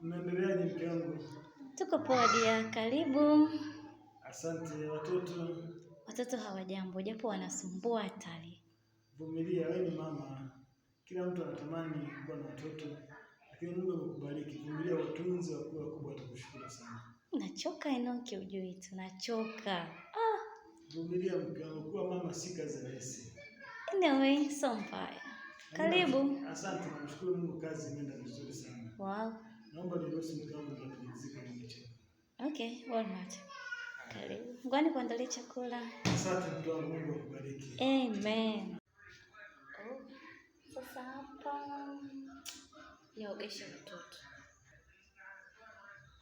Unaendeleaje mke wangu? Tuko poa dia, karibu. Asante. Watoto? Watoto hawajambo, japo wanasumbua hatari. Vumilia, wewe ni mama. Kila mtu anatamani kuwa na watoto, lakini Mungu amekubariki. Vumilia, watunze, wakuwe wakubwa, watakushukuru sana. Nachoka Enoki, ujui tunachoka. Vumilia mke wangu, kuwa mama si kazi rahisi. Anyway, so mbaya. Karibu. Asante, namshukuru Mungu, kazi imeenda vizuri sana. Wow. Naomba niruhusu mke wangu nipumzike nimechoka. Okay, Walmart. Karibu. Ngwani kuandalia chakula. Asante mke wangu, Mungu akubariki. Amen. Sasa hapa niogeshe mtoto.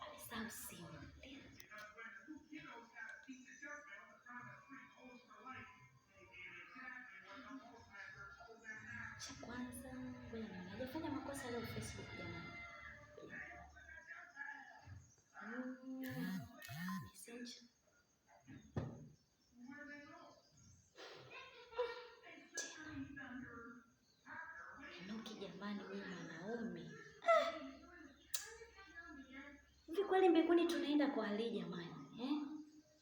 Alisahau simu. Cha kwanza, hajafanya makosa leo Facebook jamani. Messenger. Enoki jamani, wewe mwanaume. Hivi kweli mbinguni tunaenda kwa hali jamani,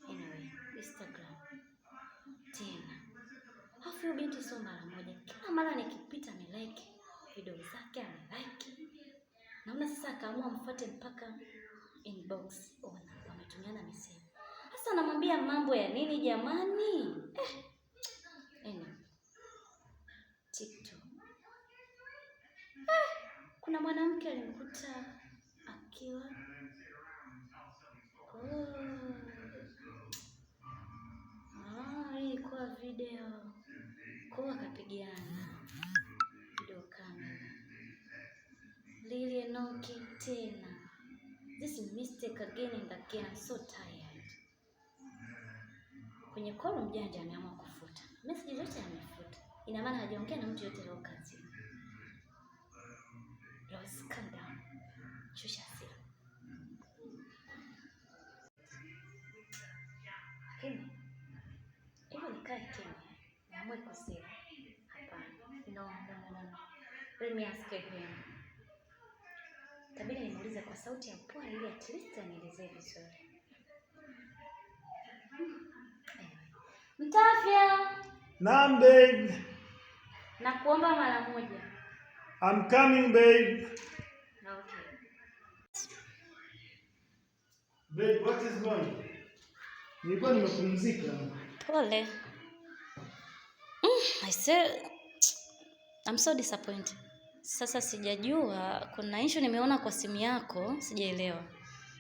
Anyway, Instagram. Tena. Hafu binti sio mara moja. Kila mara nikipita ni like video zake, like. Naona sasa akaamua mfuate mpaka inbox. Ona, wametumiana message. Sasa namwambia mambo ya nini jamani? TikTok. Kuna mwanamke alimkuta akiwa ilikuwa video kwa akapigiana video kamera. Lily Enoki tena. This is mistake again and again. I'm so tired. Kwenye call mjanja ameamua kufuta. Message zote amefuta. Ina maana hajaongea na mtu yote leo kazi. Rose, calm down. Shusha hasira. Lakini hiyo nikae kimya. Naamua kusema. Hapana. No. Let me ask him. Tabidi nimuulize kwa sauti ya poa ili at least anielezee vizuri. Mtafya. Naam babe. Nakuomba mara moja. I'm coming babe. Okay. Babe, what is going? Nilikuwa nimepumzika. Pole. I said I'm so disappointed. Sasa sijajua kuna issue nimeona kwa simu yako, sijaelewa.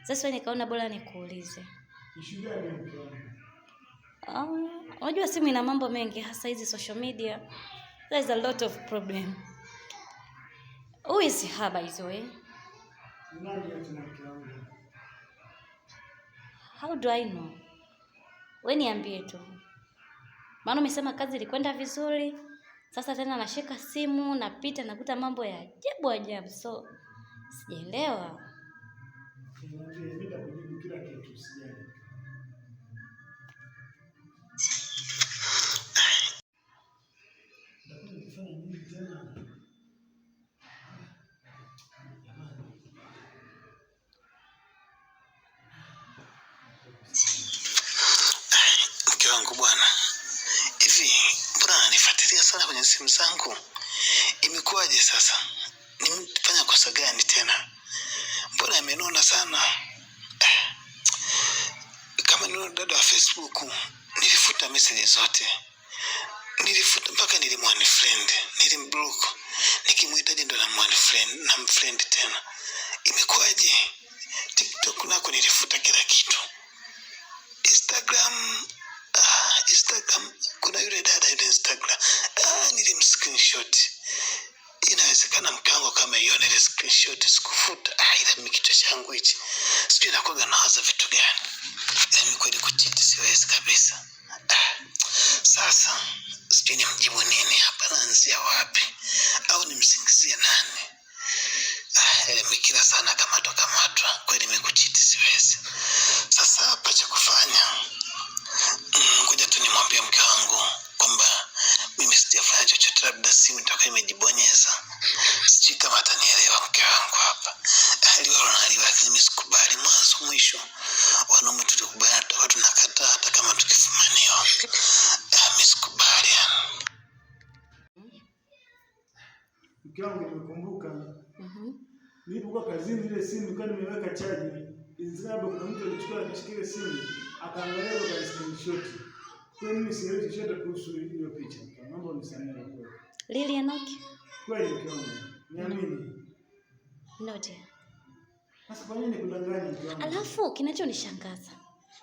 Sasa nikaona bora nikuulize. Issue gani mke wangu? Unajua simu ina mambo mengi hasa hizi social media. There's a lot of problem. Who is her by the way? Nani mke wangu? How do I know? Wewe niambie tu. Maana umesema kazi ilikwenda vizuri. Sasa tena nashika simu, napita nakuta mambo ya ajabu. So sijaelewa. Mimi nitakujibu kila kitu sijali. Mke wangu bwana. Hivi mbona ananifuatilia sana kwenye simu zangu? Imekuwaje sasa? Nimefanya kosa gani tena? Mbona amenona sana? Kama ni dada wa Facebook, nilifuta message zote. Nilifuta mpaka nilimwanfriend, nilimblock. Nikimhitaji ndo namfriend tena. Imekuwaje? TikTok nako nilifuta kila kitu. Instagram kuna yule dada yule Instagram. Nilimscreenshot. Inawezekana mke wangu kama ione ile screenshot sikufuta. Ila mimi kichwa changu hichi. Sijui nakoga nawaza vitu gani. Mimi kweli kuchiti siwezi kabisa. Sasa sijui nimjibu nini hapa, naanzia wapi? Au nimsingizie nani? Ile mikira sana kamatwa. Kweli nimekuchiti siwezi. Sasa hapa cha kufanya, ngoja tu nimwambie mke wangu kwamba mimi sijafanya chochote, labda simu itakuwa imejibonyeza. Sijui kama atanielewa mke wangu hapa. Aliwa mwisho. Wanaume tulikubaliana tutakuwa tunakataa hata kama tukifumaniwa. Mimi sikubali. Mke wangu nimekumbuka. Nilipokuwa kazini ile simu nilikuwa nimeweka chaji. Inzaba kuna mtu alichukua akashika simu, akaangalia kwa screenshot. Kwa nini siwezi chochote kuhusu hiyo picha? Mambo unisamehe kwa. Lily Enoki. Kweli mke wangu. Niamini. Note. Sasa kwa nini kudanganya mke wangu? Alafu kinachonishangaza.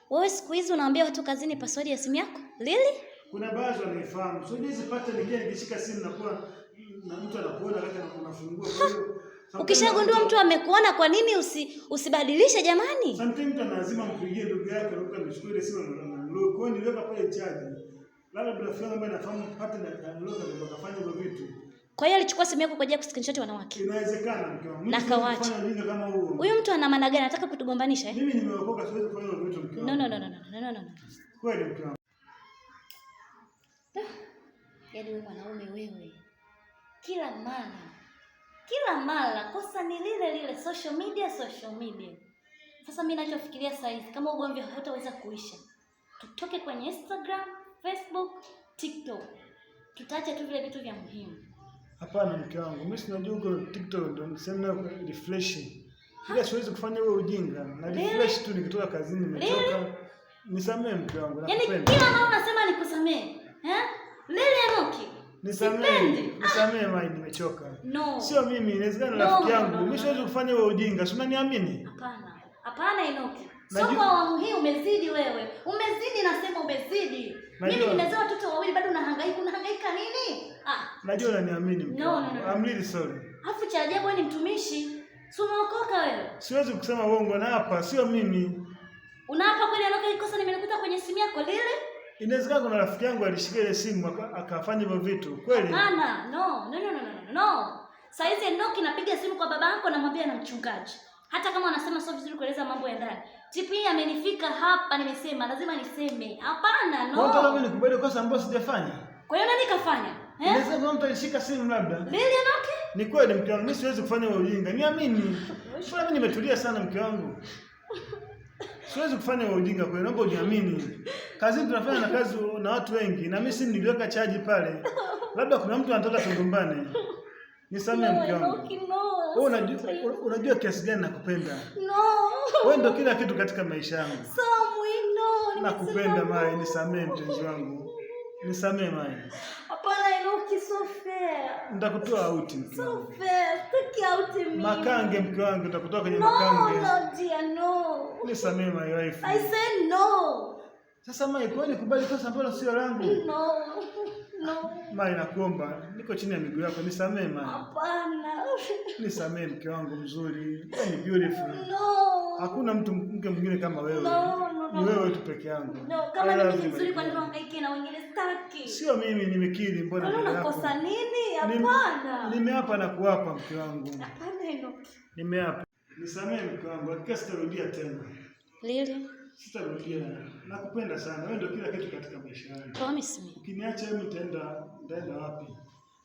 Wewe siku hizi unaambia watu kazini password ya simu yako? Lily? Kuna baadhi wanaifahamu. So hizi pata nikishika simu na mtu anakuona kaka unafungua kwa hiyo ukishagundua mtu amekuona kwa nini usibadilishe jamani? Sometimes mtu lazima mpigie ndugu yake au amechukua ile simu na lock. Kwa hiyo niliweka pale charge. Labda bila fulani ambaye anafahamu pata na lock ndio akafanya hivyo vitu. Kwa hiyo alichukua simu yako kwa ajili ya kuscreenshot wanawake. Inawezekana mke wangu. Na kawacha. Kama huo. Huyu mtu ana maana gani? Anataka kutugombanisha eh? Mimi nimeokoka siwezi kufanya hivyo vitu mke wangu. No. Kweli mke wangu. Yaani wewe mwanaume wewe. Kila mara kosa ni lile social media. Sasa mimi ninachofikiria sasa hivi kama ugomvi hautaweza kuisha, tutoke kwenye Instagram, Facebook, TikTok. Tutaacha tu vile vitu vya muhimu. Hapana mke wangu, mimi sinajua huko TikTok ndio nisema refresh. Ila siwezi kufanya huo ujinga. Na refresh tu nikitoka kazini nimetoka. Nisamee mke wangu, nakupenda. Yaani kila mara unasema nikusamee. Lily Enoki. Nisamee mai nimechoka. No. Sio mimi, inawezekana rafiki yangu. Mimi siwezi kufanya huo ujinga. Si unaniamini? Hapana Enoki. Soko awamu hii umezidi wewe. Nasema umezidi. Mimi nimezaa watoto wawili bado unahangaika nini? Najua unaniamini. No. I'm really sorry. Alafu cha ajabu wewe ni mtumishi. Si umeokoka wewe? Siwezi kusema uongo na hapa, sio mimi. Unaapa kweli Enoki ikosa nimelikuta kwenye simu yako Lily? Inawezekana kuna rafiki yangu alishika ile simu akafanya hivyo vitu. Kweli? Hapana, no. Saizi Enoki napiga simu kwa baba yako namwambia na mchungaji. Hata kama wanasema sio vizuri kueleza mambo ya ndani. Tipu hii amenifika hapa nimesema lazima niseme. Hapana, no. Unataka mimi nikubali kosa ambalo sijafanya? Kwa hiyo nani kafanya? Inawezekana mtu alishika simu labda. Lily Enoki? Ni kweli mke wangu, mimi siwezi kufanya huo ujinga. Niamini. Mbona mimi nimetulia sana mke wangu? Siwezi kufanya huo ujinga kweli, naomba uniamini. Kazi tunafanya na kazi na watu wengi na mimi simu niliweka chaji pale. Labda kuna mtu anataka tugombane. Nisamee mke wangu. Wewe unajua kiasi gani nakupenda. No. Wewe ndio kila kitu katika maisha yangu. No. Nakupenda Mai, nisamee mpenzi wangu. Nisamee Mai. Hapana Enoki, so fair. Nitakutoa out mke wangu. So fair. Take out me. Makange mke wangu, nitakutoa kwenye makange. No dear, no. Nisamee my wife. I said no. Sasa Mai, kwa nini kubali kosa ambalo sio langu? No. Mai, nakuomba, niko chini ya miguu yako, nisamee Mai. Hapana. Nisamee mke wangu mzuri. Wewe ni beautiful. No. Hakuna mke mwingine kama wewe. No. Ni wewe tu peke yangu. No, kama mimi ni mzuri kwa nini unahangaika na wengine sitaki? Sio mimi nimekiri, mbona mbele yako? Unakosa nini? Hapana. Nimeapa na kuapa mke wangu. Hapana hilo. Nimeapa. Nisamehe mke wangu, hakika sitarudia tena. Lili? Sitarudia. Nakupenda sana. Wewe ndio kila kitu katika maisha yangu. Promise me. Ukiniacha mimi nitaenda wapi?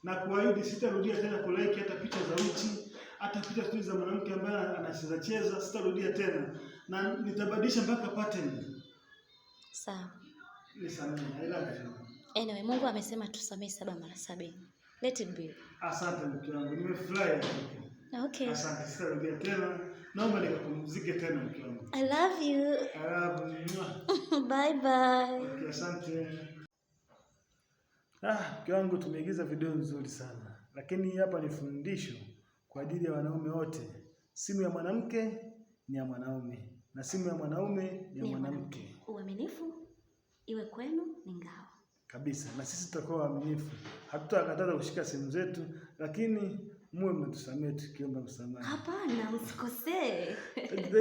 Na kuahidi sitarudia tena kulike hata picha za uchi, hata picha za mwanamke ambaye anacheza, sitarudia tena. Na nitabadilisha mpaka pattern. Sawa. Nisamehe. I love you. Anyway, Mungu amesema tusamehe 7 mara 70. Let it be. Asante mke wangu. Nimefurahi. Okay. Asante, sitarudia tena. Naomba nikapumzike tena mke wangu. I love you. I love you. Bye bye. Okay, asante. Mke wangu, tumeigiza video nzuri sana. Lakini hapa ni fundisho kwa ajili ya wanaume wote. Simu ya mwanamke ni ya mwanaume na simu ya mwanaume ni ya mwanamke. Uaminifu iwe kwenu ni ngao. Kabisa. Na sisi tutakuwa waaminifu. Hatutakataza kushika simu zetu, lakini muwe mtusamee tukiomba msamaha. Hapana, msikosee.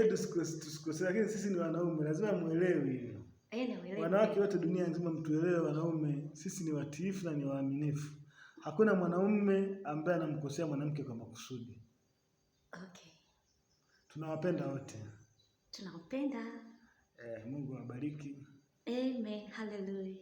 Tusikosee, lakini sisi ni wanaume, lazima muelewe hilo. Anyway, wanawake wote dunia nzima mtuelewe, wanaume sisi ni watiifu na ni waaminifu. Hakuna mwanaume ambaye anamkosea mwanamke kwa makusudi. Okay. Tunawapenda wote. Tunawapenda. Mungu awabariki. Amen. Hallelujah.